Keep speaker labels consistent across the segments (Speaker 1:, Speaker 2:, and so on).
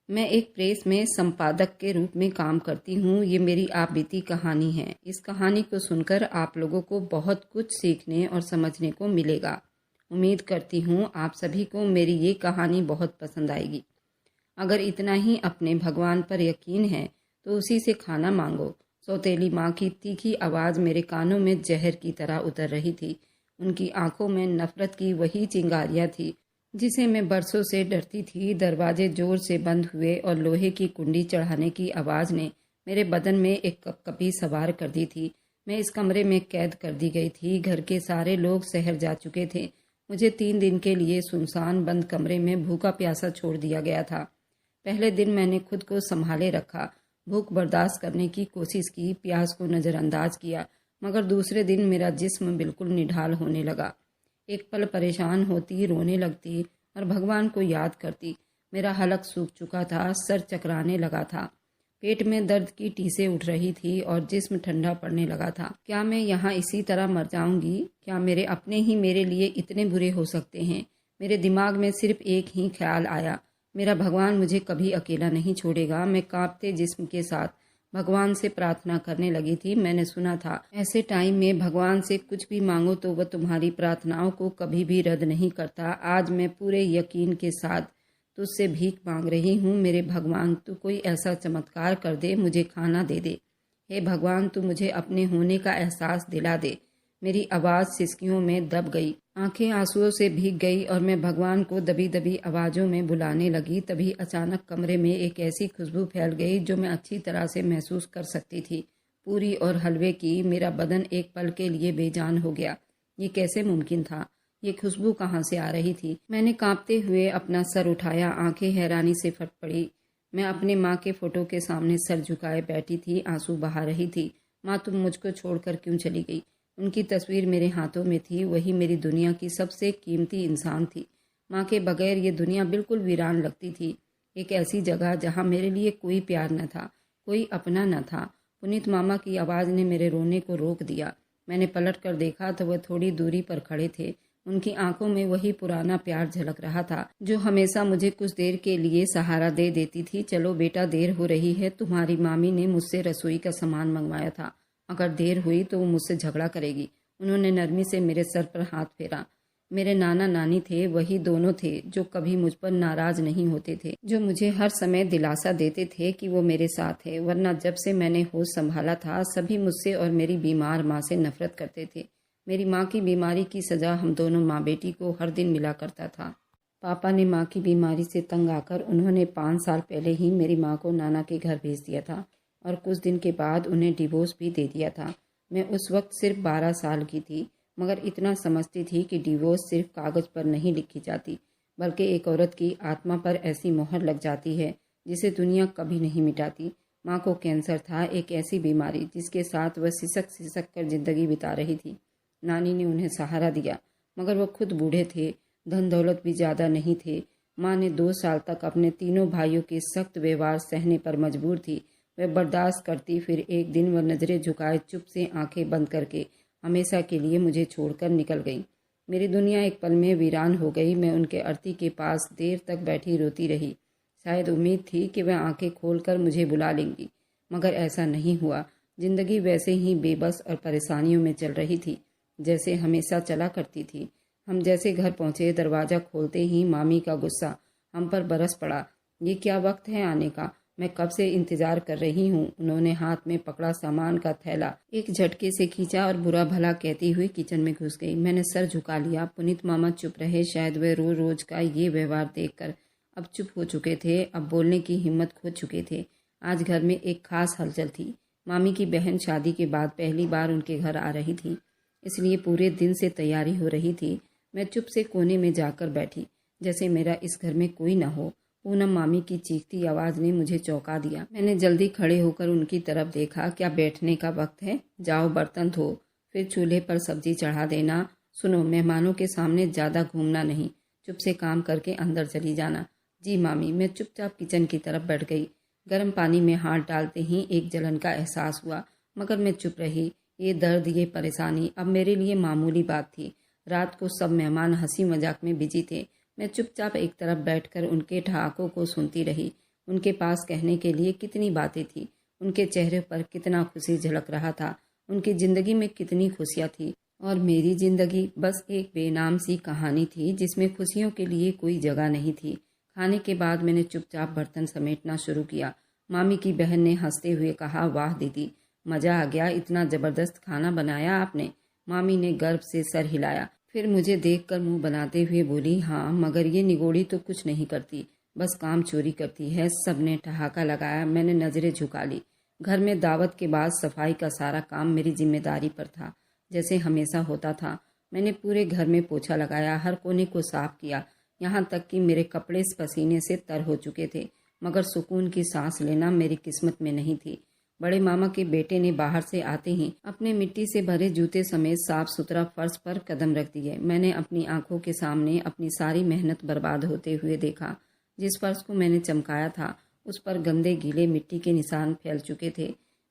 Speaker 1: मैं एक प्रेस में संपादक के रूप में काम करती हूँ। ये मेरी आप बीती कहानी है। इस कहानी को सुनकर आप लोगों को बहुत कुछ सीखने और समझने को मिलेगा। उम्मीद करती हूँ आप सभी को मेरी ये कहानी बहुत पसंद आएगी। अगर इतना ही अपने भगवान पर यकीन है तो उसी से खाना मांगो। सौतेली माँ की तीखी आवाज़ मेरे कानों में जहर की तरह उतर रही थी। उनकी आंखों में नफरत की वही चिंगारियाँ थी जिसे मैं बरसों से डरती थी। दरवाजे जोर से बंद हुए और लोहे की कुंडी चढ़ाने की आवाज़ ने मेरे बदन में एक कपकपी सवार कर दी थी। मैं इस कमरे में कैद कर दी गई थी। घर के सारे लोग शहर जा चुके थे। मुझे 3 दिन के लिए सुनसान बंद कमरे में भूखा प्यासा छोड़ दिया गया था। पहले दिन मैंने खुद को संभाले रखा, भूख बर्दाश्त करने की कोशिश की, प्यास को नज़रअंदाज किया, मगर दूसरे दिन मेरा जिस्म बिल्कुल निढाल होने लगा। एक पल परेशान होती, रोने लगती और भगवान को याद करती। मेरा हलक सूख चुका था, सर चकराने लगा था, पेट में दर्द की टीसें उठ रही थी और जिस्म ठंडा पड़ने लगा था। क्या मैं यहाँ इसी तरह मर जाऊंगी? क्या मेरे अपने ही मेरे लिए इतने बुरे हो सकते हैं? मेरे दिमाग में सिर्फ एक ही ख्याल आया, मेरा भगवान मुझे कभी अकेला नहीं छोड़ेगा। मैं कांपते जिस्म के साथ भगवान से प्रार्थना करने लगी थी। मैंने सुना था ऐसे टाइम में भगवान से कुछ भी मांगो तो वह तुम्हारी प्रार्थनाओं को कभी भी रद्द नहीं करता। आज मैं पूरे यकीन के साथ तुझसे भीख मांग रही हूँ। मेरे भगवान, तू कोई ऐसा चमत्कार कर दे, मुझे खाना दे दे। हे भगवान, तू मुझे अपने होने का एहसास दिला दे। मेरी आवाज़ सिसकियों में दब गई, आंखें आंसुओं से भीग गई और मैं भगवान को दबी दबी आवाज़ों में बुलाने लगी। तभी अचानक कमरे में एक ऐसी खुशबू फैल गई जो मैं अच्छी तरह से महसूस कर सकती थी, पूरी और हलवे की। मेरा बदन एक पल के लिए बेजान हो गया। ये कैसे मुमकिन था? ये खुशबू कहाँ से आ रही थी? मैंने कांपते हुए अपना सर उठाया, आंखें हैरानी से फट पड़ी। मैं अपने माँ के फोटो के सामने सर झुकाए बैठी थी, आंसू बहा रही थी। माँ, तुम मुझको छोड़कर क्यों चली गई? उनकी तस्वीर मेरे हाथों में थी। वही मेरी दुनिया की सबसे कीमती इंसान थी। माँ के बगैर ये दुनिया बिल्कुल वीरान लगती थी। एक ऐसी जगह जहाँ मेरे लिए कोई प्यार न था, कोई अपना न था। पुनीत मामा की आवाज़ ने मेरे रोने को रोक दिया। मैंने पलट कर देखा तो वह थोड़ी दूरी पर खड़े थे। उनकी आंखों में वही पुराना प्यार झलक रहा था जो हमेशा मुझे कुछ देर के लिए सहारा दे देती थी। चलो बेटा, देर हो रही है। तुम्हारी मामी ने मुझसे रसोई का सामान मंगवाया था। अगर देर हुई तो वो मुझसे झगड़ा करेगी। उन्होंने नरमी से मेरे सर पर हाथ फेरा। मेरे नाना नानी थे, वही दोनों थे जो कभी मुझ पर नाराज नहीं होते थे, जो मुझे हर समय दिलासा देते थे कि वो मेरे साथ है। वरना जब से मैंने होश संभाला था, सभी मुझसे और मेरी बीमार माँ से नफरत करते थे। मेरी माँ की बीमारी की सजा हम दोनों माँ बेटी को हर दिन मिला करता था। पापा ने माँ की बीमारी से तंग आकर उन्होंने 5 साल पहले ही मेरी माँ को नाना के घर भेज दिया था और कुछ दिन के बाद उन्हें डिवोर्स भी दे दिया था। मैं उस वक्त सिर्फ 12 साल की थी, मगर इतना समझती थी कि डिवोर्स सिर्फ कागज़ पर नहीं लिखी जाती, बल्कि एक औरत की आत्मा पर ऐसी मोहर लग जाती है जिसे दुनिया कभी नहीं मिटाती। माँ को कैंसर था, एक ऐसी बीमारी जिसके साथ वह सिसक सिसक कर जिंदगी बिता रही थी। नानी ने उन्हें सहारा दिया, मगर वह खुद बूढ़े थे, धन दौलत भी ज़्यादा नहीं थे। माँ ने 2 साल तक अपने तीनों भाइयों के सख्त व्यवहार सहने पर मजबूर थी। वह बर्दाश्त करती, फिर एक दिन वह नज़रें झुकाए चुप से आंखें बंद करके हमेशा के लिए मुझे छोड़कर निकल गई। मेरी दुनिया एक पल में वीरान हो गई। मैं उनके अर्थी के पास देर तक बैठी रोती रही। शायद उम्मीद थी कि वह आंखें खोलकर मुझे बुला लेंगी, मगर ऐसा नहीं हुआ। जिंदगी वैसे ही बेबस और परेशानियों में चल रही थी जैसे हमेशा चला करती थी। हम जैसे घर पहुँचे, दरवाज़ा खोलते ही मामी का गुस्सा हम पर बरस पड़ा। ये क्या वक्त है आने का? मैं कब से इंतजार कर रही हूँ। उन्होंने हाथ में पकड़ा सामान का थैला एक झटके से खींचा और बुरा भला कहती हुई किचन में घुस गई। मैंने सर झुका लिया। पुनीत मामा चुप रहे। शायद वे रोज रोज का ये व्यवहार देखकर अब चुप हो चुके थे, अब बोलने की हिम्मत खो चुके थे। आज घर में एक खास हलचल थी। मामी की बहन शादी के बाद पहली बार उनके घर आ रही थी, इसलिए पूरे दिन से तैयारी हो रही थी। मैं चुप से कोने में जाकर बैठी, जैसे मेरा इस घर में कोई न हो। पूनम मामी की चीखती आवाज़ ने मुझे चौंका दिया। मैंने जल्दी खड़े होकर उनकी तरफ देखा। क्या बैठने का वक्त है? जाओ बर्तन धो, फिर चूल्हे पर सब्जी चढ़ा देना। सुनो, मेहमानों के सामने ज़्यादा घूमना नहीं, चुप से काम करके अंदर चली जाना। जी मामी। मैं चुपचाप किचन की तरफ बैठ गई। गर्म पानी में हाथ डालते ही एक जलन का एहसास हुआ, मगर मैं चुप रही। ये दर्द, ये परेशानी अब मेरे लिए मामूली बात थी। रात को सब मेहमान हंसी मजाक में बिजी थे। मैं चुपचाप एक तरफ बैठकर उनके ठहाकों को सुनती रही। उनके पास कहने के लिए कितनी बातें थी, उनके चेहरे पर कितना खुशी झलक रहा था, उनकी जिंदगी में कितनी खुशियाँ थी। और मेरी जिंदगी बस एक बेनाम सी कहानी थी जिसमें खुशियों के लिए कोई जगह नहीं थी। खाने के बाद मैंने चुपचाप बर्तन समेटना शुरू किया। मामी की बहन ने हंसते हुए कहा, वाह दीदी, मजा आ गया, इतना जबरदस्त खाना बनाया आपने। मामी ने गर्व से सर हिलाया, फिर मुझे देखकर मुंह बनाते हुए बोली, हाँ मगर ये निगोड़ी तो कुछ नहीं करती, बस काम चोरी करती है। सबने ठहाका लगाया। मैंने नजरें झुका ली। घर में दावत के बाद सफाई का सारा काम मेरी जिम्मेदारी पर था, जैसे हमेशा होता था। मैंने पूरे घर में पोछा लगाया, हर कोने को साफ किया, यहाँ तक कि मेरे कपड़े पसीने से तर हो चुके थे, मगर सुकून की सांस लेना मेरी किस्मत में नहीं थी। बड़े मामा के बेटे ने बाहर से आते ही अपने मिट्टी से भरे जूते समेत साफ सुथरा फर्श पर कदम रख दिए। मैंने अपनी आंखों के सामने अपनी सारी मेहनत बर्बाद होते हुए देखा। जिस फर्श को मैंने चमकाया था उस पर गंदे गीले मिट्टी के निशान फैल चुके थे।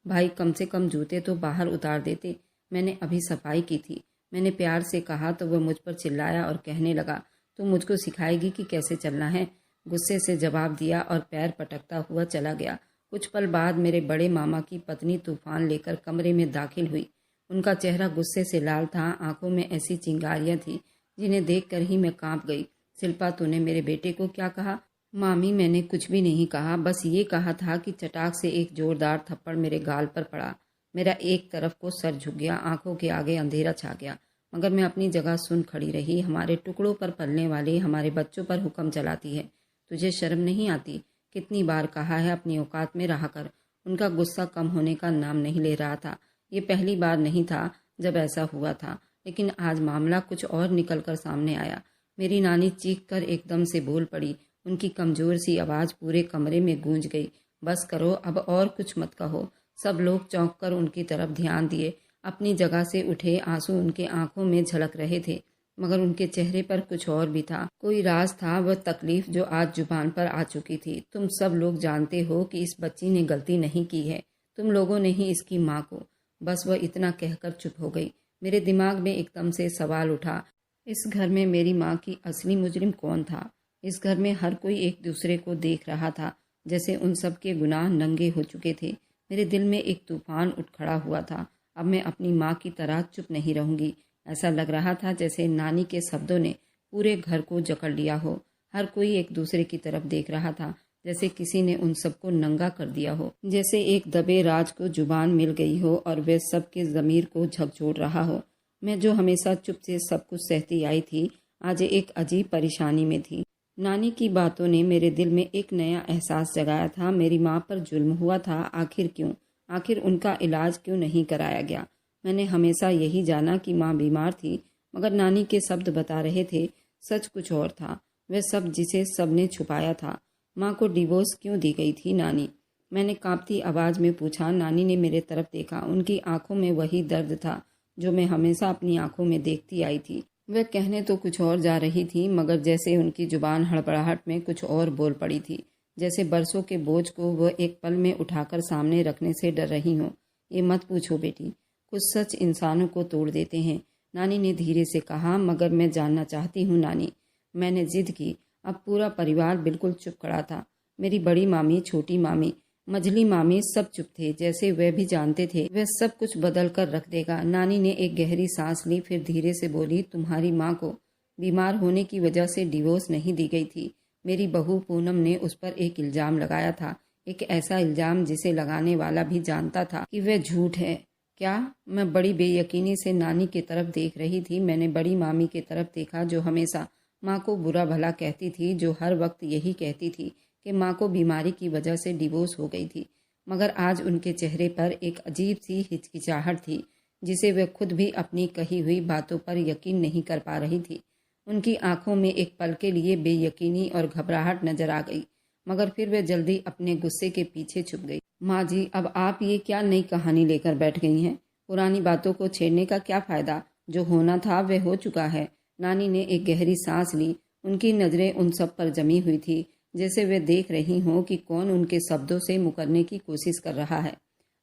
Speaker 1: भाई कम से कम जूते तो बाहर उतार देते, मैंने अभी सफाई की थी। मैंने प्यार से कहा तो वह मुझ पर चिल्लाया और कहने लगा, तुम मुझको सिखाएगी कि कैसे चलना है। गुस्से से जवाब दिया और पैर पटकता हुआ चला गया। कुछ पल बाद मेरे बड़े मामा की पत्नी तूफान लेकर कमरे में दाखिल हुई। उनका चेहरा गुस्से से लाल था, आंखों में ऐसी चिंगारियां थी जिन्हें देखकर ही मैं कांप गई। शिल्पा, तूने मेरे बेटे को क्या कहा? मामी, मैंने कुछ भी नहीं कहा, बस ये कहा था कि चटाक से एक जोरदार थप्पड़ मेरे गाल पर पड़ा। मेरा एक तरफ को सर झुक गया, आंखों के आगे अंधेरा छा गया, मगर मैं अपनी जगह सुन खड़ी रही। हमारे टुकड़ों पर पलने वाले हमारे बच्चों पर हुक्म चलाती है, तुझे शर्म नहीं आती? कितनी बार कहा है अपनी औकात में रहा कर। उनका गुस्सा कम होने का नाम नहीं ले रहा था। ये पहली बार नहीं था जब ऐसा हुआ था, लेकिन आज मामला कुछ और निकल कर सामने आया। मेरी नानी चीख कर एकदम से बोल पड़ी। उनकी कमजोर सी आवाज़ पूरे कमरे में गूंज गई, बस करो, अब और कुछ मत कहो। सब लोग चौंक कर उनकी तरफ ध्यान दिए। अपनी जगह से उठे, आंसू उनके आंखों में झलक रहे थे, मगर उनके चेहरे पर कुछ और भी था। कोई राज था, वह तकलीफ जो आज जुबान पर आ चुकी थी। तुम सब लोग जानते हो कि इस बच्ची ने गलती नहीं की है, तुम लोगों ने ही इसकी माँ को। बस वह इतना कहकर चुप हो गई। मेरे दिमाग में एकदम से सवाल उठा, इस घर में मेरी माँ की असली मुजरिम कौन था? इस घर में हर कोई एक दूसरे को देख रहा था, जैसे उन सब के गुनाह नंगे हो चुके थे। मेरे दिल में एक तूफान उठ खड़ा हुआ था। अब मैं अपनी माँ की तरह चुप नहीं रहूंगी। ऐसा लग रहा था जैसे नानी के शब्दों ने पूरे घर को जकड़ लिया हो। हर कोई एक दूसरे की तरफ देख रहा था, जैसे किसी ने उन सबको नंगा कर दिया हो, जैसे एक दबे राज को जुबान मिल गई हो और वे सबके ज़मीर को झकझोर रहा हो। मैं जो हमेशा चुप से सब कुछ सहती आई थी, आज एक अजीब परेशानी में थी। नानी की बातों ने मेरे दिल में एक नया एहसास जगाया था। मेरी माँ पर जुल्म हुआ था, आखिर क्यों? आखिर उनका इलाज क्यों नहीं कराया गया? मैंने हमेशा यही जाना कि माँ बीमार थी, मगर नानी के शब्द बता रहे थे सच कुछ और था। वह सब जिसे सबने छुपाया था। माँ को डिवोर्स क्यों दी गई थी नानी? मैंने कांपती आवाज़ में पूछा। नानी ने मेरे तरफ देखा। उनकी आंखों में वही दर्द था जो मैं हमेशा अपनी आंखों में देखती आई थी। वह कहने तो कुछ और जा रही थी, मगर जैसे उनकी जुबान हड़बड़ाहट में कुछ और बोल पड़ी थी, जैसे बरसों के बोझ को वह एक पल में उठाकर सामने रखने से डर रही हों। ये मत पूछो बेटी, कुछ सच इंसानों को तोड़ देते हैं, नानी ने धीरे से कहा। मगर मैं जानना चाहती हूँ नानी। मैंने जिद की। अब पूरा परिवार बिल्कुल चुप खड़ा था। मेरी बड़ी मामी, छोटी मामी, मझली मामी, सब चुप थे, जैसे वे भी जानते थे वह सब कुछ बदल कर रख देगा। नानी ने एक गहरी सांस ली, फिर धीरे से बोली, तुम्हारी माँ को बीमार होने की वजह से डिवोर्स नहीं दी गई थी। मेरी बहू पूनम ने उस पर एक इल्ज़ाम लगाया था, एक ऐसा इल्ज़ाम जिसे लगाने वाला भी जानता था कि वह झूठ है। क्या? मैं बड़ी बेयकीनी से नानी की तरफ देख रही थी। मैंने बड़ी मामी की तरफ देखा, जो हमेशा माँ को बुरा भला कहती थी, जो हर वक्त यही कहती थी कि माँ को बीमारी की वजह से डिवोर्स हो गई थी। मगर आज उनके चेहरे पर एक अजीब सी हिचकिचाहट थी, जिसे वे खुद भी अपनी कही हुई बातों पर यकीन नहीं कर पा रही थी। उनकी आंखों में एक पल के लिए बेयकीनी और घबराहट नजर आ गई, मगर फिर वे जल्दी अपने गुस्से के पीछे छुप गई। माँ जी, अब आप ये क्या नई कहानी लेकर बैठ गई हैं? पुरानी बातों को छेड़ने का क्या फ़ायदा? जो होना था वह हो चुका है। नानी ने एक गहरी सांस ली। उनकी नज़रें उन सब पर जमी हुई थी, जैसे वे देख रही हों कि कौन उनके शब्दों से मुकरने की कोशिश कर रहा है।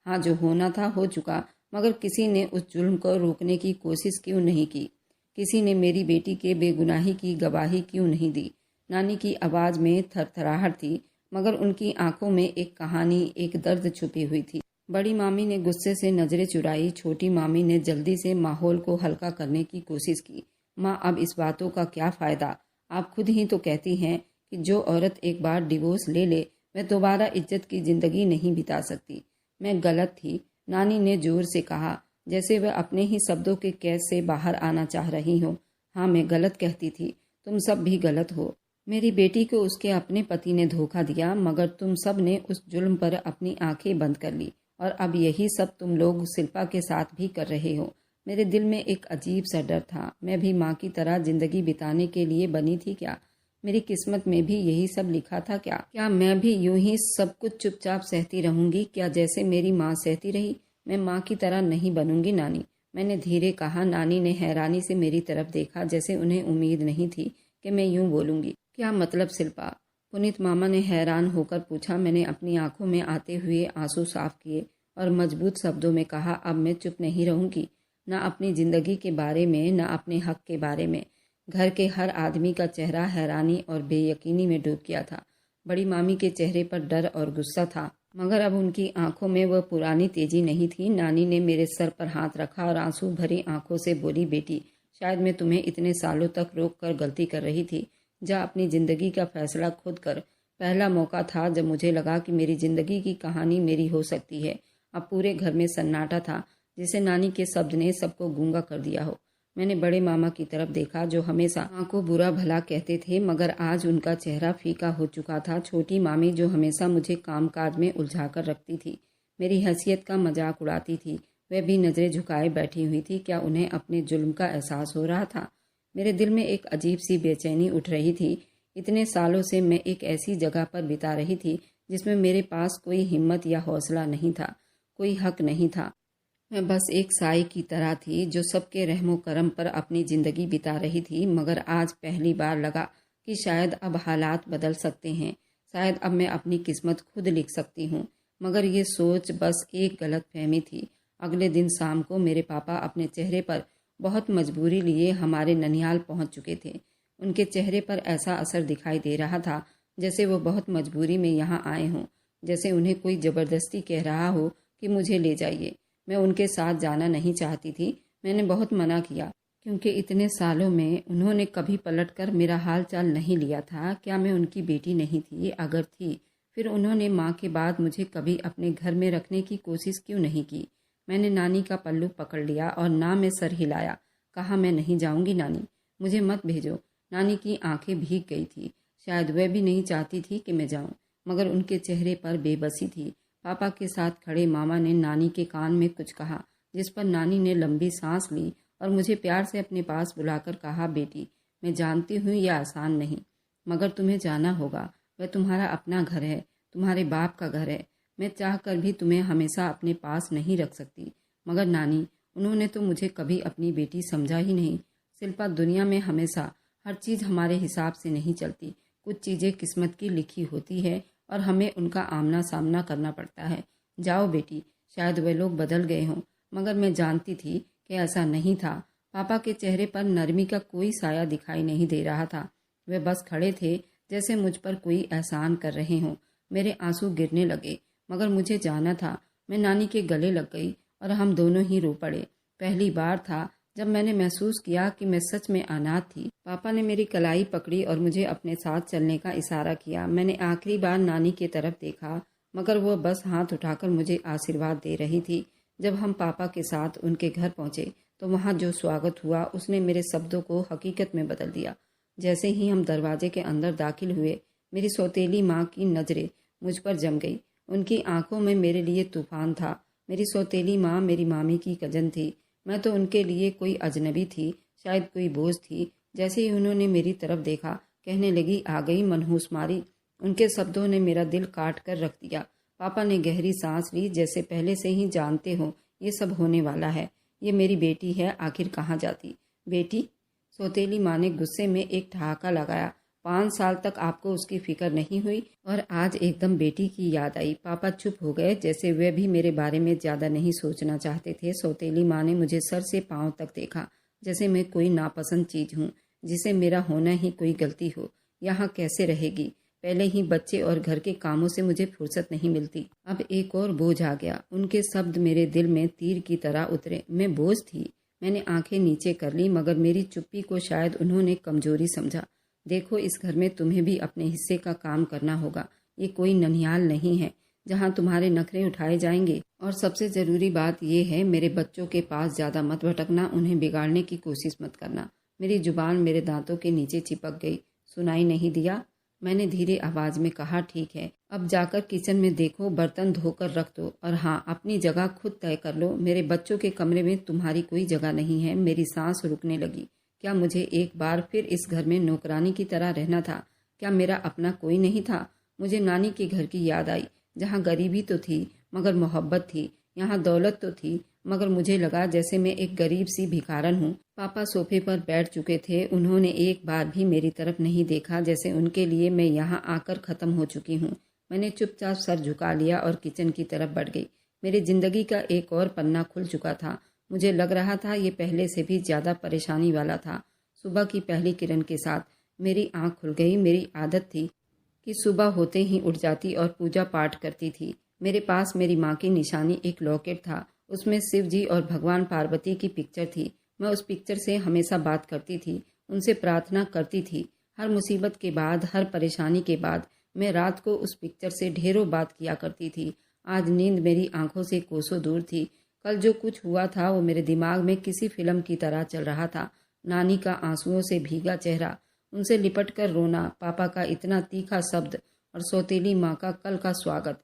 Speaker 1: हाँ, जो होना था हो चुका, मगर किसी ने उस जुल्म को रोकने की कोशिश क्यों नहीं की? किसी ने मेरी बेटी के बेगुनाही की गवाही क्यों नहीं दी? नानी की आवाज़ में थरथराहट थी। मगर उनकी आंखों में एक कहानी, एक दर्द छुपी हुई थी। बड़ी मामी ने गुस्से से नजरें चुराई। छोटी मामी ने जल्दी से माहौल को हल्का करने की कोशिश की। माँ, अब इस बातों का क्या फ़ायदा? आप खुद ही तो कहती हैं कि जो औरत एक बार डिवोर्स ले ले वह दोबारा इज्जत की ज़िंदगी नहीं बिता सकती। मैं गलत थी, नानी ने जोर से कहा, जैसे वह अपने ही शब्दों के कैद से बाहर आना चाह रही हो। हाँ, मैं गलत कहती थी, तुम सब भी गलत हो। मेरी बेटी को उसके अपने पति ने धोखा दिया, मगर तुम सब ने उस जुल्म पर अपनी आंखें बंद कर ली, और अब यही सब तुम लोग शिल्पा के साथ भी कर रहे हो। मेरे दिल में एक अजीब सा डर था। मैं भी माँ की तरह जिंदगी बिताने के लिए बनी थी क्या? मेरी किस्मत में भी यही सब लिखा था क्या? क्या मैं भी यूं ही सब कुछ चुपचाप सहती रहूंगी क्या, जैसे मेरी माँ सहती रही? मैं माँ की तरह नहीं बनूंगी नानी, मैंने धीरे कहा। नानी ने हैरानी से मेरी तरफ देखा, जैसे उन्हें उम्मीद नहीं थी कि मैं यूं बोलूंगी। क्या मतलब शिल्पा? पुनीत मामा ने हैरान होकर पूछा। मैंने अपनी आंखों में आते हुए आंसू साफ किए और मजबूत शब्दों में कहा, अब मैं चुप नहीं रहूंगी, ना अपनी जिंदगी के बारे में, ना अपने हक के बारे में। घर के हर आदमी का चेहरा हैरानी और बेयकीनी में डूब गया था। बड़ी मामी के चेहरे पर डर और गुस्सा था, मगर अब उनकी आंखों में वह पुरानी तेजी नहीं थी। नानी ने मेरे सर पर हाथ रखा और आंसू भरी आंखों से बोली, बेटी, शायद मैं तुम्हें इतने सालों तक रोक कर गलती कर रही थी। जा अपनी जिंदगी का फैसला खुद कर। पहला मौका था जब मुझे लगा कि मेरी जिंदगी की कहानी मेरी हो सकती है। अब पूरे घर में सन्नाटा था, जिसे नानी के शब्द ने सबको गूंगा कर दिया हो। मैंने बड़े मामा की तरफ देखा, जो हमेशा माँ को बुरा भला कहते थे, मगर आज उनका चेहरा फीका हो चुका था। छोटी मामी, जो हमेशा मुझे कामकाज में उलझा कर रखती थी, मेरी हैसियत का मजाक उड़ाती थी, वह भी नजरें झुकाए बैठी हुई थी। क्या उन्हें अपने जुल्म का एहसास हो रहा था? मेरे दिल में एक अजीब सी बेचैनी उठ रही थी। इतने सालों से मैं एक ऐसी जगह पर बिता रही थी जिसमें मेरे पास कोई हिम्मत या हौसला नहीं था, कोई हक नहीं था। मैं बस एक साई की तरह थी जो सबके रहमो करम पर अपनी जिंदगी बिता रही थी। मगर आज पहली बार लगा कि शायद अब हालात बदल सकते हैं, शायद अब मैं अपनी किस्मत खुद लिख सकती हूँ। मगर ये सोच बस एक गलत फहमी थी। अगले दिन शाम को मेरे पापा अपने चेहरे पर बहुत मजबूरी लिए हमारे ननिहाल पहुंच चुके थे। उनके चेहरे पर ऐसा असर दिखाई दे रहा था जैसे वो बहुत मजबूरी में यहाँ आए हों, जैसे उन्हें कोई जबरदस्ती कह रहा हो कि मुझे ले जाइए। मैं उनके साथ जाना नहीं चाहती थी। मैंने बहुत मना किया, क्योंकि इतने सालों में उन्होंने कभी पलटकर मेरा हाल चाल नहीं लिया था। क्या मैं उनकी बेटी नहीं थी? अगर थी, फिर उन्होंने माँ के बाद मुझे कभी अपने घर में रखने की कोशिश क्यों नहीं की? मैंने नानी का पल्लू पकड़ लिया और ना में सर हिलाया। कहा, मैं नहीं जाऊंगी नानी, मुझे मत भेजो। नानी की आंखें भीग गई थी। शायद वह भी नहीं चाहती थी कि मैं जाऊं, मगर उनके चेहरे पर बेबसी थी। पापा के साथ खड़े मामा ने नानी के कान में कुछ कहा, जिस पर नानी ने लंबी सांस ली और मुझे प्यार से अपने पास बुलाकर कहा, बेटी, मैं जानती हूँ यह आसान नहीं, मगर तुम्हें जाना होगा। वह तुम्हारा अपना घर है, तुम्हारे बाप का घर है। मैं चाहकर भी तुम्हें हमेशा अपने पास नहीं रख सकती। मगर नानी, उन्होंने तो मुझे कभी अपनी बेटी समझा ही नहीं। शिल्पा, दुनिया में हमेशा हर चीज़ हमारे हिसाब से नहीं चलती। कुछ चीज़ें किस्मत की लिखी होती है और हमें उनका आमना सामना करना पड़ता है। जाओ बेटी, शायद वे लोग बदल गए हों, मगर मैं जानती थी कि ऐसा नहीं था। पापा के चेहरे पर नरमी का कोई साया दिखाई नहीं दे रहा था। वे बस खड़े थे, जैसे मुझ पर कोई एहसान कर रहे हों। मेरे आंसू गिरने लगे, मगर मुझे जाना था। मैं नानी के गले लग गई और हम दोनों ही रो पड़े। पहली बार था जब मैंने महसूस किया कि मैं सच में अनाथ थी। पापा ने मेरी कलाई पकड़ी और मुझे अपने साथ चलने का इशारा किया। मैंने आखिरी बार नानी की तरफ देखा, मगर वो बस हाथ उठाकर मुझे आशीर्वाद दे रही थी। जब हम पापा के साथ उनके घर पहुंचे तो वहाँ जो स्वागत हुआ उसने मेरे शब्दों को हकीकत में बदल दिया। जैसे ही हम दरवाजे के अंदर दाखिल हुए, मेरी सौतेली माँ की नज़रें मुझ पर जम गई। उनकी आंखों में मेरे लिए तूफान था। मेरी सौतेली माँ मेरी मामी की कजन थी। मैं तो उनके लिए कोई अजनबी थी, शायद कोई बोझ थी। जैसे ही उन्होंने मेरी तरफ देखा, कहने लगी, आ गई मनहूस मारी। उनके शब्दों ने मेरा दिल काट कर रख दिया। पापा ने गहरी सांस ली, जैसे पहले से ही जानते हो ये सब होने वाला है। ये मेरी बेटी है, आखिर कहाँ जाती? बेटी? सौतेली माँ ने गुस्से में एक ठहाका लगाया। 5 साल तक आपको उसकी फिक्र नहीं हुई और आज एकदम बेटी की याद आई। पापा चुप हो गए, जैसे वे भी मेरे बारे में ज्यादा नहीं सोचना चाहते थे। सौतेली माँ ने मुझे सर से पांव तक देखा, जैसे मैं कोई नापसंद चीज हूँ, जिसे मेरा होना ही कोई गलती हो। यहाँ कैसे रहेगी? पहले ही बच्चे और घर के कामों से मुझे फुर्सत नहीं मिलती। अब एक और बोझ आ गया। उनके शब्द मेरे दिल में तीर की तरह उतरे। मैं बोझ थी। मैंने आंखें नीचे कर ली, मगर मेरी चुप्पी को शायद उन्होंने कमजोरी समझा। देखो, इस घर में तुम्हें भी अपने हिस्से का काम करना होगा। ये कोई ननिहाल नहीं है जहाँ तुम्हारे नखरे उठाए जाएंगे। और सबसे ज़रूरी बात यह है, मेरे बच्चों के पास ज़्यादा मत भटकना, उन्हें बिगाड़ने की कोशिश मत करना। मेरी जुबान मेरे दांतों के नीचे चिपक गई। सुनाई नहीं दिया? मैंने धीरे आवाज में कहा, ठीक है, अब जाकर किचन में देखो, बर्तन धोकर रख दो, और हाँ, अपनी जगह खुद तय कर लो। मेरे बच्चों के कमरे में तुम्हारी कोई जगह नहीं है। मेरी सांस रुकने लगी। क्या मुझे एक बार फिर इस घर में नौकरानी की तरह रहना था? क्या मेरा अपना कोई नहीं था? मुझे नानी के घर की याद आई, जहाँ गरीबी तो थी मगर मोहब्बत थी। यहाँ दौलत तो थी, मगर मुझे लगा जैसे मैं एक गरीब सी भिखारन हूँ। पापा सोफे पर बैठ चुके थे। उन्होंने एक बार भी मेरी तरफ नहीं देखा, जैसे उनके लिए मैं यहाँ आकर ख़त्म हो चुकी हूँ। मैंने चुपचाप सर झुका लिया और किचन की तरफ बढ़ गई। मेरी ज़िंदगी का एक और पन्ना खुल चुका था। मुझे लग रहा था ये पहले से भी ज़्यादा परेशानी वाला था। सुबह की पहली किरण के साथ मेरी आँख खुल गई। मेरी आदत थी कि सुबह होते ही उठ जाती और पूजा पाठ करती थी। मेरे पास मेरी माँ की निशानी एक लॉकेट था। उसमें शिव जी और भगवान पार्वती की पिक्चर थी। मैं उस पिक्चर से हमेशा बात करती थी, उनसे प्रार्थना करती थी। हर मुसीबत के बाद, हर परेशानी के बाद मैं रात को उस पिक्चर से ढेरों बात किया करती थी। आज नींद मेरी आंखों से कोसों दूर थी। कल जो कुछ हुआ था वो मेरे दिमाग में किसी फिल्म की तरह चल रहा था। नानी का आंसुओं से भीगा चेहरा, उनसे लिपट कर रोना, पापा का इतना तीखा शब्द और सौतेली माँ का कल का स्वागत।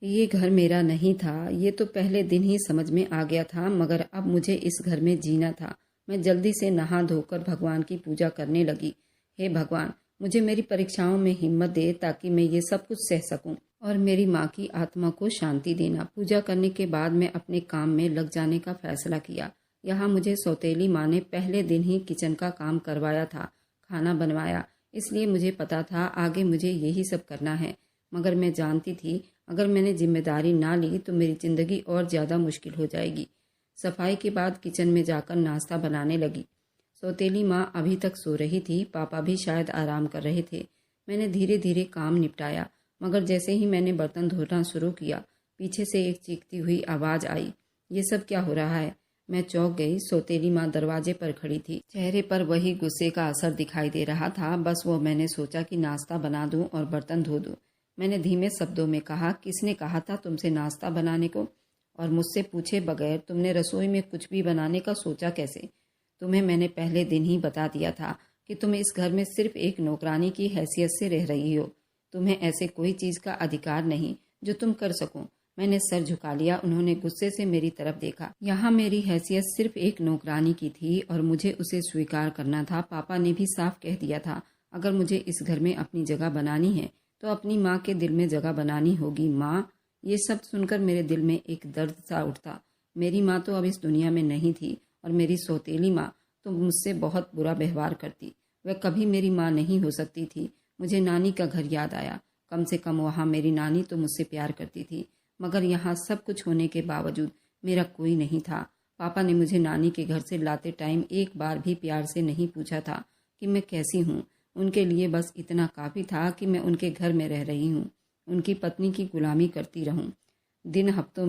Speaker 1: ये घर मेरा नहीं था, ये तो पहले दिन ही समझ में आ गया था, मगर अब मुझे इस घर में जीना था। मैं जल्दी से नहा धोकर भगवान की पूजा करने लगी। हे भगवान, मुझे मेरी परीक्षाओं में हिम्मत दे ताकि मैं ये सब कुछ सह सकूं, और मेरी माँ की आत्मा को शांति देना। पूजा करने के बाद मैं अपने काम में लग जाने का फैसला किया। यहाँ मुझे सौतेली माँ ने पहले दिन ही किचन का काम करवाया था, खाना बनवाया, इसलिए मुझे पता था आगे मुझे यही सब करना है। मगर मैं जानती थी अगर मैंने जिम्मेदारी ना ली तो मेरी ज़िंदगी और ज़्यादा मुश्किल हो जाएगी। सफाई के बाद किचन में जाकर नाश्ता बनाने लगी। सौतेली माँ अभी तक सो रही थी, पापा भी शायद आराम कर रहे थे। मैंने धीरे धीरे काम निपटाया, मगर जैसे ही मैंने बर्तन धोना शुरू किया, पीछे से एक चीखती हुई आवाज़ आई। ये सब क्या हो रहा है? मैं चौंक गई। सौतेली माँ दरवाजे पर खड़ी थी। चेहरे पर वही गुस्से का असर दिखाई दे रहा था। बस वो मैंने सोचा कि नाश्ता बना दूं और बर्तन धो दूं। मैंने धीमे शब्दों में कहा, किसने कहा था तुमसे नाश्ता बनाने को? और मुझसे पूछे बगैर तुमने रसोई में कुछ भी बनाने का सोचा कैसे? तुम्हें मैंने पहले दिन ही बता दिया था कि तुम इस घर में सिर्फ एक नौकरानी की हैसियत से रह रही हो। तुम्हें ऐसे कोई चीज़ का अधिकार नहीं जो तुम कर सको। मैंने सर झुका लिया। उन्होंने गुस्से से मेरी तरफ देखा। यहाँ मेरी हैसियत सिर्फ एक नौकरानी की थी और मुझे उसे स्वीकार करना था। पापा ने भी साफ कह दिया था, अगर मुझे इस घर में अपनी जगह बनानी है तो अपनी माँ के दिल में जगह बनानी होगी। माँ, ये शब्द सुनकर मेरे दिल में एक दर्द सा उठता। मेरी माँ तो अब इस दुनिया में नहीं थी और मेरी सौतेली माँ तो मुझसे बहुत बुरा व्यवहार करती। वह कभी मेरी माँ नहीं हो सकती थी। मुझे नानी का घर याद आया। कम से कम वहाँ मेरी नानी तो मुझसे प्यार करती थी, मगर यहाँ सब कुछ होने के बावजूद मेरा कोई नहीं था। पापा ने मुझे नानी के घर से लाते टाइम एक बार भी प्यार से नहीं पूछा था कि मैं कैसी हूँ। उनके लिए बस इतना काफ़ी था कि मैं उनके घर में रह रही हूँ, उनकी पत्नी की गुलामी करती रहूँ। दिन हफ्तों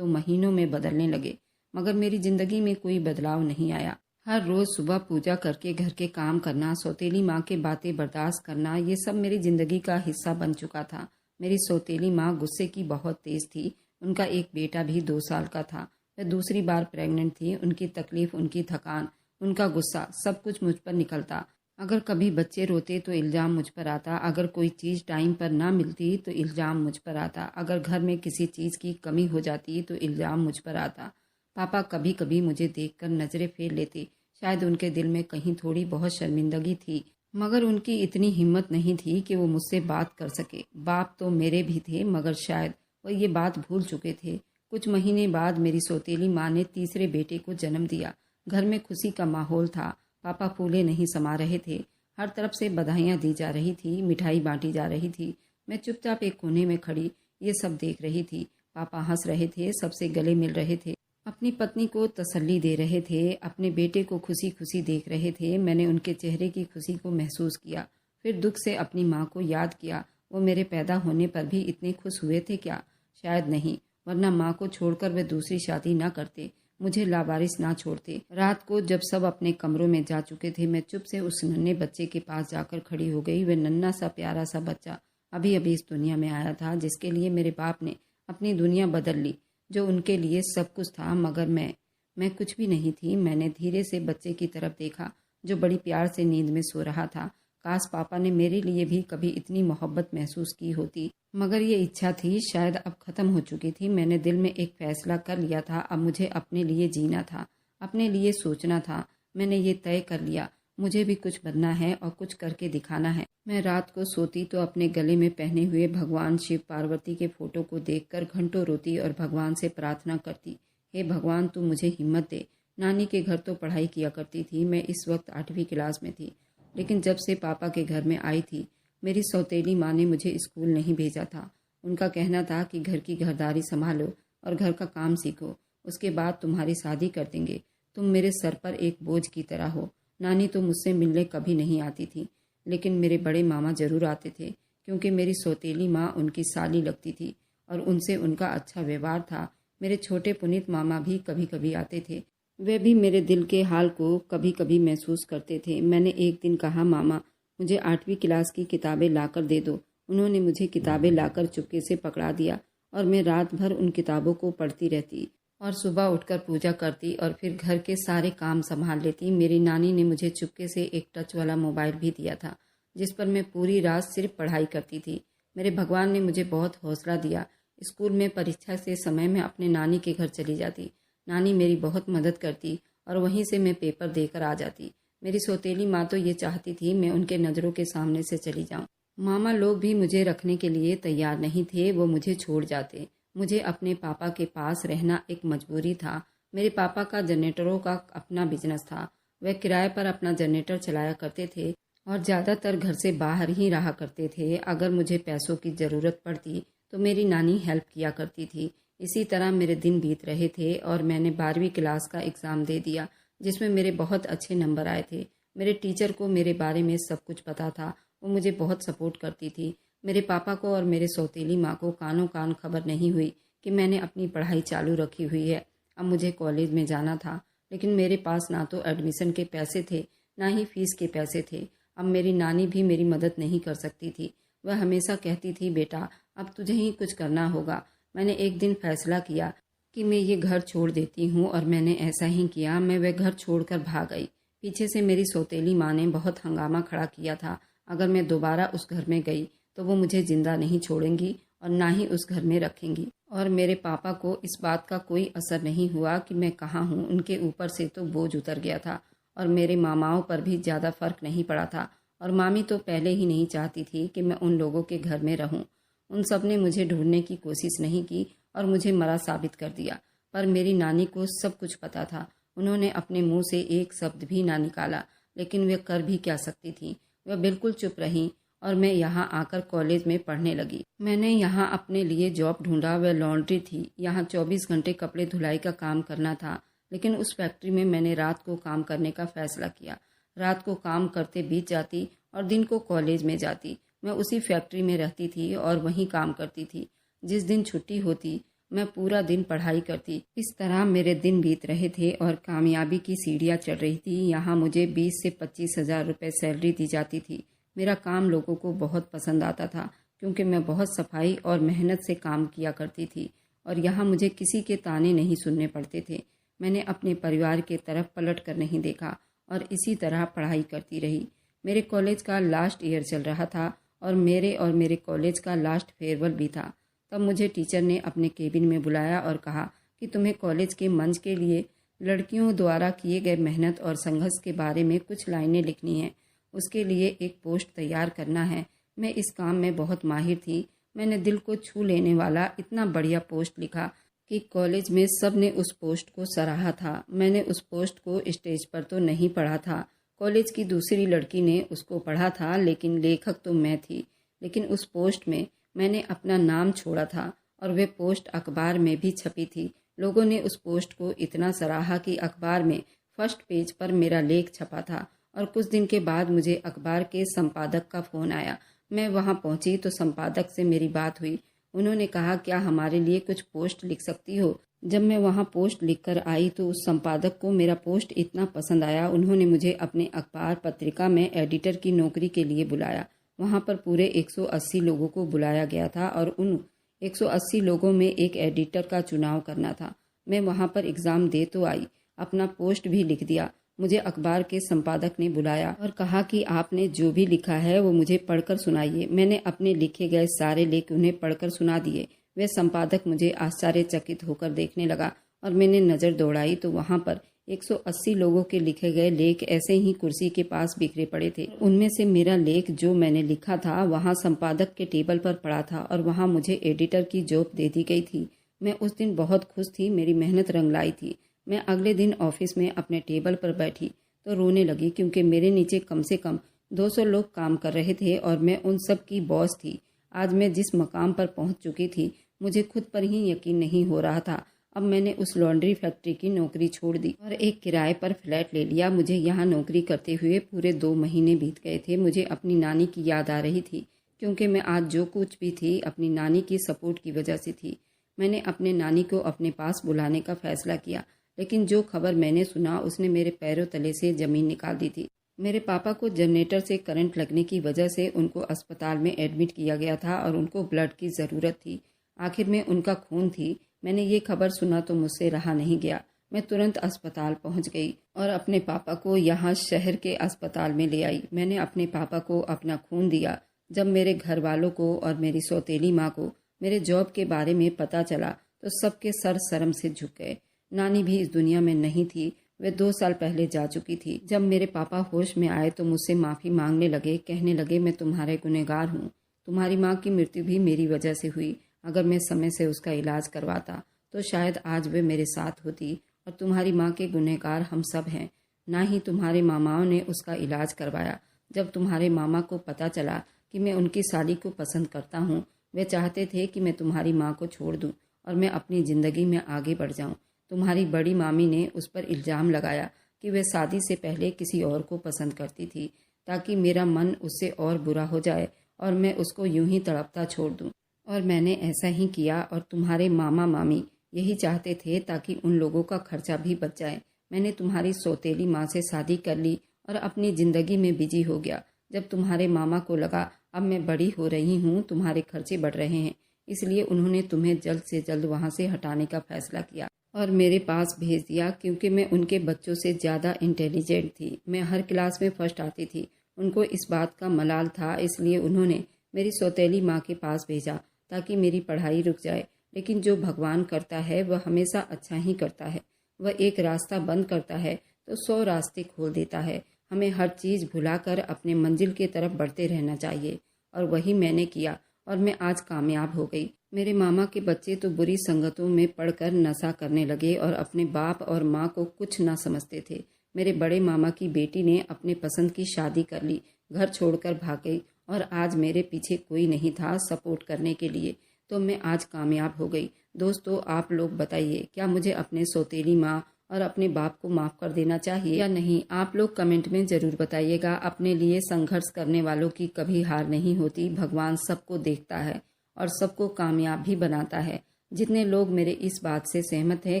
Speaker 1: महीनों में बदलने लगे, मगर मेरी ज़िंदगी में कोई बदलाव नहीं आया। हर रोज़ सुबह पूजा करके घर के काम करना, सौतेली माँ के बातें बर्दाश्त करना, ये सब मेरी ज़िंदगी का हिस्सा बन चुका था। मेरी सौतेली माँ गुस्से की बहुत तेज़ थी। उनका एक बेटा भी 2 साल का था। वह दूसरी बार प्रेग्नेंट थी। उनकी तकलीफ़, उनकी थकान, उनका गुस्सा, सब कुछ मुझ पर निकलता। अगर कभी बच्चे रोते तो इल्ज़ाम मुझ पर आता। अगर कोई चीज़ टाइम पर ना मिलती तो इल्ज़ाम मुझ पर आता। अगर घर में किसी चीज़ की कमी हो जाती तो इल्ज़ाम मुझ पर आता। पापा कभी कभी मुझे देखकर नज़रें फेर लेते। शायद उनके दिल में कहीं थोड़ी बहुत शर्मिंदगी थी, मगर उनकी इतनी हिम्मत नहीं थी कि वो मुझसे बात कर सके। बाप तो मेरे भी थे, मगर शायद वो ये बात भूल चुके थे। कुछ महीने बाद मेरी सौतेली माँ ने तीसरे बेटे को जन्म दिया। घर में खुशी का माहौल था। पापा फूले नहीं समा रहे थे। हर तरफ से बधाइयाँ दी जा रही थी, मिठाई बांटी जा रही थी। मैं चुपचाप एक कोने में खड़ी ये सब देख रही थी। पापा हंस रहे थे, सबसे गले मिल रहे थे, अपनी पत्नी को तसल्ली दे रहे थे, अपने बेटे को खुशी खुशी देख रहे थे। मैंने उनके चेहरे की खुशी को महसूस किया। फिर दुख से अपनी माँ को याद किया। वो मेरे पैदा होने पर भी इतने खुश हुए थे क्या? शायद नहीं, वरना माँ को छोड़कर वे दूसरी शादी न करते, मुझे लावारिस ना छोड़ते। रात को जब सब अपने कमरों में जा चुके थे, मैं चुप से उस नन्हे बच्चे के पास जाकर खड़ी हो गई। वह नन्हा सा प्यारा सा बच्चा अभी अभी इस दुनिया में आया था, जिसके लिए मेरे बाप ने अपनी दुनिया बदल ली, जो उनके लिए सब कुछ था, मगर मैं कुछ भी नहीं थी। मैंने धीरे से बच्चे की तरफ देखा, जो बड़ी प्यार से नींद में सो रहा था। काश पापा ने मेरे लिए भी कभी इतनी मोहब्बत महसूस की होती, मगर ये इच्छा थी शायद अब खत्म हो चुकी थी। मैंने दिल में एक फैसला कर लिया था, अब मुझे अपने लिए जीना था, अपने लिए सोचना था। मैंने ये तय कर लिया, मुझे भी कुछ बनना है और कुछ करके दिखाना है। मैं रात को सोती तो अपने गले में पहने हुए भगवान शिव पार्वती के फोटो को देखकर घंटों रोती और भगवान से प्रार्थना करती, हे भगवान, तू मुझे हिम्मत दे। नानी के घर तो पढ़ाई किया करती थी। मैं इस वक्त 8वीं क्लास में थी, लेकिन जब से पापा के घर में आई थी, मेरी सौतेली माँ ने मुझे स्कूल नहीं भेजा था। उनका कहना था कि घर की घरदारी संभालो और घर का काम सीखो, उसके बाद तुम्हारी शादी कर देंगे। तुम मेरे सर पर एक बोझ की तरह हो। नानी तो मुझसे मिलने कभी नहीं आती थी, लेकिन मेरे बड़े मामा जरूर आते थे, क्योंकि मेरी सौतेली माँ उनकी साली लगती थी और उनसे उनका अच्छा व्यवहार था। मेरे छोटे पुनीत मामा भी कभी कभी आते थे। वे भी मेरे दिल के हाल को कभी कभी महसूस करते थे। मैंने एक दिन कहा, मामा, मुझे 8वीं क्लास की किताबें लाकर दे दो। उन्होंने मुझे किताबें लाकर चुपके से पकड़ा दिया और मैं रात भर उन किताबों को पढ़ती रहती और सुबह उठकर पूजा करती और फिर घर के सारे काम संभाल लेती। मेरी नानी ने मुझे चुपके से एक टच वाला मोबाइल भी दिया था, जिस पर मैं पूरी रात सिर्फ पढ़ाई करती थी। मेरे भगवान ने मुझे बहुत हौसला दिया। स्कूल में परीक्षा से समय में अपने नानी के घर चली जाती। नानी मेरी बहुत मदद करती और वहीं से मैं पेपर देकर आ जाती। मेरी सौतेली माँ तो ये चाहती थी मैं उनके नज़रों के सामने से चली जाऊं। मामा लोग भी मुझे रखने के लिए तैयार नहीं थे, वो मुझे छोड़ जाते। मुझे अपने पापा के पास रहना एक मजबूरी था। मेरे पापा का जनरेटरों का अपना बिजनेस था। वह किराए पर अपना जनरेटर चलाया करते थे और ज़्यादातर घर से बाहर ही रहा करते थे। अगर मुझे पैसों की ज़रूरत पड़ती तो मेरी नानी हेल्प किया करती थी। इसी तरह मेरे दिन बीत रहे थे और मैंने 12वीं क्लास का एग्ज़ाम दे दिया, जिसमें मेरे बहुत अच्छे नंबर आए थे। मेरे टीचर को मेरे बारे में सब कुछ पता था, वो मुझे बहुत सपोर्ट करती थी। मेरे पापा को और मेरे सौतेली माँ को कानों कान खबर नहीं हुई कि मैंने अपनी पढ़ाई चालू रखी हुई है। अब मुझे कॉलेज में जाना था, लेकिन मेरे पास ना तो एडमिशन के पैसे थे, ना ही फीस के पैसे थे। अब मेरी नानी भी मेरी मदद नहीं कर सकती थी। वह हमेशा कहती थी, बेटा, अब तुझे ही कुछ करना होगा। मैंने एक दिन फैसला किया कि मैं ये घर छोड़ देती हूँ और मैंने ऐसा ही किया। मैं वह घर छोड़कर भाग गई। पीछे से मेरी सौतेली माँ ने बहुत हंगामा खड़ा किया था। अगर मैं दोबारा उस घर में गई तो वो मुझे जिंदा नहीं छोड़ेंगी और ना ही उस घर में रखेंगी। और मेरे पापा को इस बात का कोई असर नहीं हुआ कि मैं कहाँ हूँ। उनके ऊपर से तो बोझ उतर गया था और मेरे मामाओं पर भी ज़्यादा फर्क नहीं पड़ा था। और मामी तो पहले ही नहीं चाहती थी कि मैं उन लोगों के घर में रहूं। उन सब ने मुझे ढूंढने की कोशिश नहीं की और मुझे मरा साबित कर दिया। पर मेरी नानी को सब कुछ पता था। उन्होंने अपने मुंह से एक शब्द भी ना निकाला, लेकिन वे कर भी क्या सकती थी। वह बिल्कुल चुप रहीं और मैं यहाँ आकर कॉलेज में पढ़ने लगी। मैंने यहाँ अपने लिए जॉब ढूंढा। वह लॉन्ड्री थी। यहाँ 24 घंटे कपड़े धुलाई का काम करना था, लेकिन उस फैक्ट्री में मैंने रात को काम करने का फैसला किया। रात को काम करते बीत जाती और दिन को कॉलेज में जाती। मैं उसी फैक्ट्री में रहती थी और वहीं काम करती थी। जिस दिन छुट्टी होती मैं पूरा दिन पढ़ाई करती। इस तरह मेरे दिन बीत रहे थे और कामयाबी की सीढ़ियाँ चढ़ रही थी। यहाँ मुझे 20 से 25 हज़ार रुपये सैलरी दी जाती थी। मेरा काम लोगों को बहुत पसंद आता था, क्योंकि मैं बहुत सफाई और मेहनत से काम किया करती थी और यहाँ मुझे किसी के ताने नहीं सुनने पड़ते थे। मैंने अपने परिवार के तरफ पलट कर नहीं देखा और इसी तरह पढ़ाई करती रही। मेरे कॉलेज का लास्ट ईयर चल रहा था और मेरे कॉलेज का लास्ट फेयरवेल भी था। तब मुझे टीचर ने अपने केबिन में बुलाया और कहा कि तुम्हें कॉलेज के मंच के लिए लड़कियों द्वारा किए गए मेहनत और संघर्ष के बारे में कुछ लाइनें लिखनी हैं। उसके लिए एक पोस्ट तैयार करना है। मैं इस काम में बहुत माहिर थी। मैंने दिल को छू लेने वाला इतना बढ़िया पोस्ट लिखा कि कॉलेज में सब ने उस पोस्ट को सराहा था। मैंने उस पोस्ट को स्टेज पर तो नहीं पढ़ा था, कॉलेज की दूसरी लड़की ने उसको पढ़ा था, लेकिन लेखक तो मैं थी। लेकिन उस पोस्ट में मैंने अपना नाम छोड़ा था और वे पोस्ट अखबार में भी छपी थी। लोगों ने उस पोस्ट को इतना सराहा कि अखबार में फर्स्ट पेज पर मेरा लेख छपा था और कुछ दिन के बाद मुझे अखबार के संपादक का फ़ोन आया। मैं वहां पहुंची तो संपादक से मेरी बात हुई। उन्होंने कहा, क्या हमारे लिए कुछ पोस्ट लिख सकती हो? जब मैं वहां पोस्ट लिखकर आई तो उस संपादक को मेरा पोस्ट इतना पसंद आया, उन्होंने मुझे अपने अखबार पत्रिका में एडिटर की नौकरी के लिए बुलाया। वहां पर पूरे 180 लोगों को बुलाया गया था और उन 180 लोगों में एक एडिटर का चुनाव करना था। मैं वहां पर एग्ज़ाम दे तो आई, अपना पोस्ट भी लिख दिया। मुझे अखबार के संपादक ने बुलाया और कहा कि आपने जो भी लिखा है वो मुझे पढ़कर सुनाइए। मैंने अपने लिखे गए सारे लेख उन्हें पढ़कर सुना दिए। वह संपादक मुझे आश्चर्यचकित होकर देखने लगा और मैंने नज़र दौड़ाई तो वहां पर 180 लोगों के लिखे गए लेख ऐसे ही कुर्सी के पास बिखरे पड़े थे। उनमें से मेरा लेख जो मैंने लिखा था वहां संपादक के टेबल पर पड़ा था और वहां मुझे एडिटर की जॉब दे दी गई थी। मैं उस दिन बहुत खुश थी, मेरी मेहनत रंग लाई थी। मैं अगले दिन ऑफिस में अपने टेबल पर बैठी तो रोने लगी क्योंकि मेरे नीचे कम से कम 200 लोग काम कर रहे थे और मैं उन सब की बॉस थी। आज मैं जिस मकाम पर पहुंच चुकी थी मुझे खुद पर ही यकीन नहीं हो रहा था। अब मैंने उस लॉन्ड्री फैक्ट्री की नौकरी छोड़ दी और एक किराए पर फ्लैट ले लिया। मुझे यहाँ नौकरी करते हुए पूरे 2 महीने बीत गए थे। मुझे अपनी नानी की याद आ रही थी क्योंकि मैं आज जो कुछ भी थी अपनी नानी की सपोर्ट की वजह से थी। मैंने अपने नानी को अपने पास बुलाने का फैसला किया, लेकिन जो खबर मैंने सुना उसने मेरे पैरों तले से ज़मीन निकाल दी थी। मेरे पापा को जनरेटर से करंट लगने की वजह से उनको अस्पताल में एडमिट किया गया था और उनको ब्लड की ज़रूरत थी। आखिर में उनका खून थी। मैंने ये खबर सुना तो मुझसे रहा नहीं गया। मैं तुरंत अस्पताल पहुंच गई और अपने पापा को यहाँ शहर के अस्पताल में ले आई। मैंने अपने पापा को अपना खून दिया। जब मेरे घर वालों को और मेरी सौतेली माँ को मेरे जॉब के बारे में पता चला तो सबके सर शर्म से झुक गए। नानी भी इस दुनिया में नहीं थी, वे 2 साल पहले जा चुकी थी। जब मेरे पापा होश में आए तो मुझसे माफ़ी मांगने लगे, कहने लगे, मैं तुम्हारे गुनहगार हूँ। तुम्हारी माँ की मृत्यु भी मेरी वजह से हुई। अगर मैं समय से उसका इलाज करवाता तो शायद आज वे मेरे साथ होती। और तुम्हारी माँ के गुनहगार हम सब हैं। ना ही तुम्हारे मामाओं ने उसका इलाज करवाया। जब तुम्हारे मामा को पता चला कि मैं उनकी साली को पसंद करता हूँ, वे चाहते थे कि मैं तुम्हारी माँ को छोड़ दूँ और मैं अपनी ज़िंदगी में आगे बढ़ जाऊँ। तुम्हारी बड़ी मामी ने उस पर इल्ज़ाम लगाया कि वह शादी से पहले किसी और को पसंद करती थी ताकि मेरा मन उससे और बुरा हो जाए और मैं उसको यूं ही तड़पता छोड़ दूं। और मैंने ऐसा ही किया और तुम्हारे मामा मामी यही चाहते थे ताकि उन लोगों का खर्चा भी बच जाए। मैंने तुम्हारी सौतेली माँ से शादी कर ली और अपनी ज़िंदगी में बिजी हो गया। जब तुम्हारे मामा को लगा अब मैं बड़ी हो रही हूँ, तुम्हारे खर्चे बढ़ रहे हैं, इसलिए उन्होंने तुम्हें जल्द से जल्द वहाँ से हटाने का फैसला किया और मेरे पास भेज दिया क्योंकि मैं उनके बच्चों से ज़्यादा इंटेलिजेंट थी। मैं हर क्लास में फर्स्ट आती थी। उनको इस बात का मलाल था, इसलिए उन्होंने मेरी सौतेली माँ के पास भेजा ताकि मेरी पढ़ाई रुक जाए। लेकिन जो भगवान करता है वह हमेशा अच्छा ही करता है। वह एक रास्ता बंद करता है तो 100 रास्ते खोल देता है। हमें हर चीज़ भुलाकर अपने मंजिल की तरफ बढ़ते रहना चाहिए और वही मैंने किया और मैं आज कामयाब हो गई। मेरे मामा के बच्चे तो बुरी संगतों में पड़कर नशा करने लगे और अपने बाप और माँ को कुछ ना समझते थे। मेरे बड़े मामा की बेटी ने अपने पसंद की शादी कर ली, घर छोड़कर भाग गई और आज मेरे पीछे कोई नहीं था सपोर्ट करने के लिए, तो मैं आज कामयाब हो गई। दोस्तों, आप लोग बताइए, क्या मुझे अपने सौतेली माँ और अपने बाप को माफ़ कर देना चाहिए या नहीं? आप लोग कमेंट में ज़रूर बताइएगा। अपने लिए संघर्ष करने वालों की कभी हार नहीं होती। भगवान सबको देखता है और सबको कामयाब भी बनाता है। जितने लोग मेरे इस बात से सहमत हैं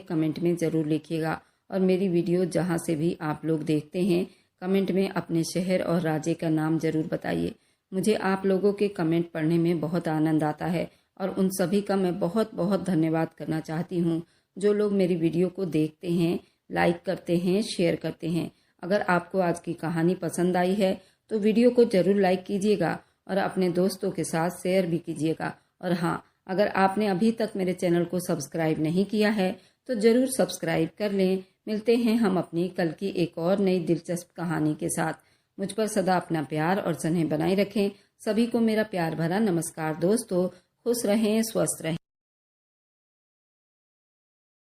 Speaker 1: कमेंट में ज़रूर लिखिएगा और मेरी वीडियो जहां से भी आप लोग देखते हैं कमेंट में अपने शहर और राज्य का नाम ज़रूर बताइए। मुझे आप लोगों के कमेंट पढ़ने में बहुत आनंद आता है और उन सभी का मैं बहुत बहुत धन्यवाद करना चाहती हूँ जो लोग मेरी वीडियो को देखते हैं, लाइक करते हैं, शेयर करते हैं। अगर आपको आज की कहानी पसंद आई है तो वीडियो को ज़रूर लाइक कीजिएगा और अपने दोस्तों के साथ शेयर भी कीजिएगा। और हाँ, अगर आपने अभी तक मेरे चैनल को सब्सक्राइब नहीं किया है तो ज़रूर सब्सक्राइब कर लें। मिलते हैं हम अपनी कल की एक और नई दिलचस्प कहानी के साथ। मुझ पर सदा अपना प्यार और स्नेह बनाए रखें। सभी को मेरा प्यार भरा नमस्कार। दोस्तों, खुश रहें, स्वस्थ रहें।